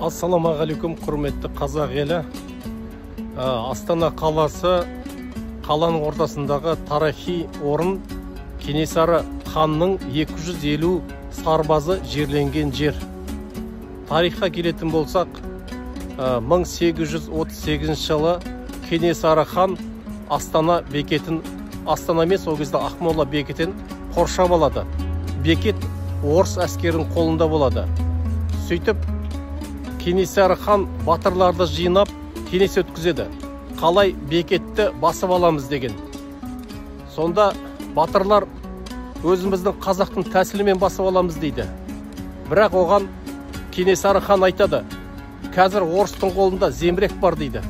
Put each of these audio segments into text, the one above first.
Ассалаумағалейкум, құрметті қазақ елі. Астана қаласы қаланың ортасындағы тарихи орын, Кенесары ханның 250 сарбазы жерленген жер. Тарихқа келетін болсақ, 1838 жылы Кенесары хан Астана бекетін, Астана емес, ол кезде Ақмола бекетін қоршап алады. Бекет орыс әскерінің қолында болады. Сөйтіп, Кенесары хан батырларды жинап, кеңес өткізеді. Қалай бекетті басып аламыз деген. Сонда батырлар өзіміздің қазақтың тәсілімен басып аламыз дейді. Бірақ оған Кенесары хан айтады: қазір орыстың қолында зембірек бар дейді.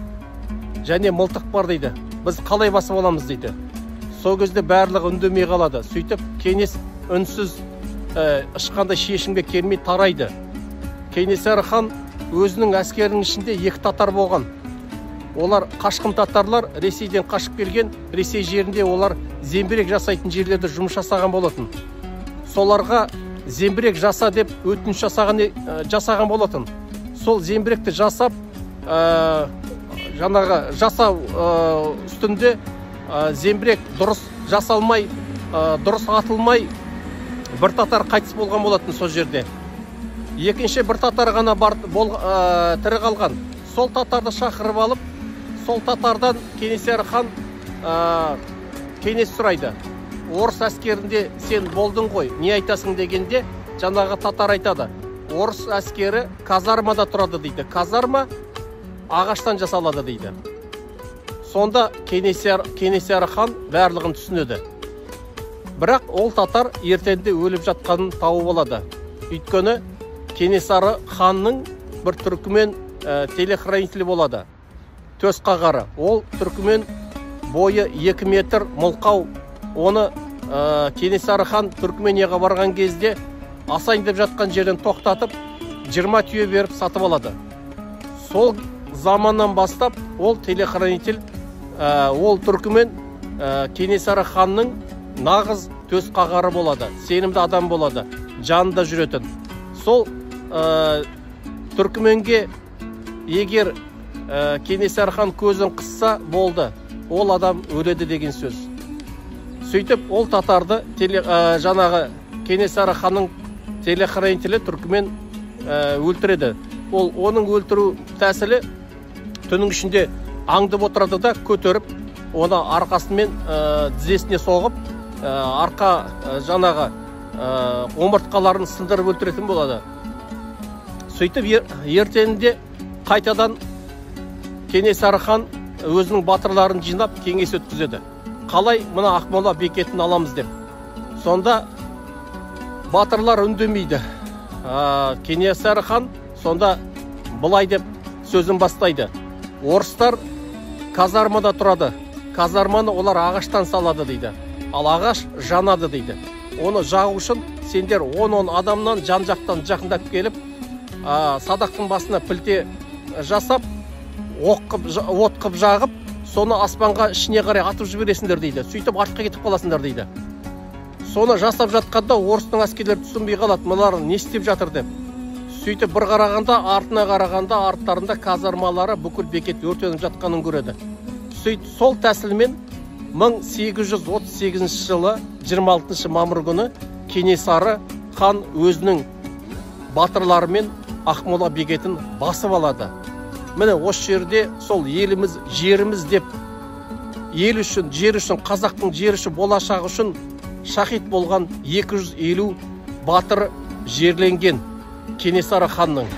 Және мылтық бар дейді. Біз қалай басып аламыз дейді. Сол кезде барлығы үндемей қалады. Сөйтіп, кеңес үнсіз ешқандай шешімге келмей тарайды. Кенесары хан өзінің әскерінің ішінде екі татар болған. Олар қашқын татарлар, Ресейден қашып келген, Ресей жерінде олар зембірек жасайтын жерлерде жұмыс жасаған болатын. Соларға зембірек жаса деп өтініш жасаған болатын. Сол зембіректі жасап, жаңағы жасау үстінде зембірек дұрыс жасалмай, дұрыс атылмай, бір татар қайтыс болған болатын сол жерде. Екінші бір татар ғана тірі қалған. Сол татарды шақырып алып, сол татардан Кенесары хан кеңес сұрайды. Орыс әскерінде сен болдың ғой, не айтасың дегенде, жаңағы татар айтады: орыс әскері казармада тұрады дейді. Казарма ағаштан жасалады дейді. Сонда Кенесары хан барлығын түсінеді. Бірақ ол татар ертеңде өліп жатқанын тауып алады. Өйткені Кенесары ханның бір түркімен телохранителі болады. Төс қағары. Ол түркімен бойы 2 метр мылқау. Оны Кенесары хан Түркменияға барған кезде асайын деп жатқан жерден тоқтатып, 20 түйе беріп сатып алады. Сол заманнан бастап ол телохранитель, ол түркімен Кенесары ханның нағыз төс қағары болады. Сенімді адам болады. Жанында жүретін. Сол түркіменге егер Кенесары хан көзін қысса болды, ол адам өледі деген сөз. Сөйтіп, ол татарды жаңағы Кенесары ханның телохранителі түркімен өлтіреді. Оның өлтіру тәсілі түннің ішінде аңдып отырады да, көтеріп, оны арқасымен тізесіне соғып, арқа жаңағы омыртқаларын сындырып өлтіретін болады. Сөйтіп, ертеңінде қайтадан Кенесары хан өзінің батырларын жинап кеңес өткізеді. Қалай мына Ақмола бекетін аламыз деп. Сонда батырлар үндемейді. Кенесары хан сонда былай деп сөзін бастайды: орыстар казармада тұрады. Казарманы олар ағаштан салады дейді. Ал ағаш жанады дейді. Оны жағу үшін сендер 10 адамнан жан-жақтан жақындап келіп, садақтың басына пілте жасап, от қып жағып, соны аспанға ішіне қарай атып жібересіңдер дейді. Сөйтіп артқа кетіп қаласыңдар дейді. Соны жасап жатқанда орыстың әскерлері түсінбей қалады, мыналар не істеп жатыр деп. Сөйтіп бір қарағанда, артына қарағанда, арттарында казармалары бүкіл бекет өртеніп жатқанын көреді. Сөйтіп сол тәсілмен 1838 жылы 26 мамыр күні Кенесары хан өзінің батырларымен Ақмола бекетін басып алады. Міне осы жерде сол еліміз, жеріміз деп, ел үшін, жер үшін, қазақтың жер үшін, болашағы үшін шахид болған 250 батыр жерленген Кенесары ханның.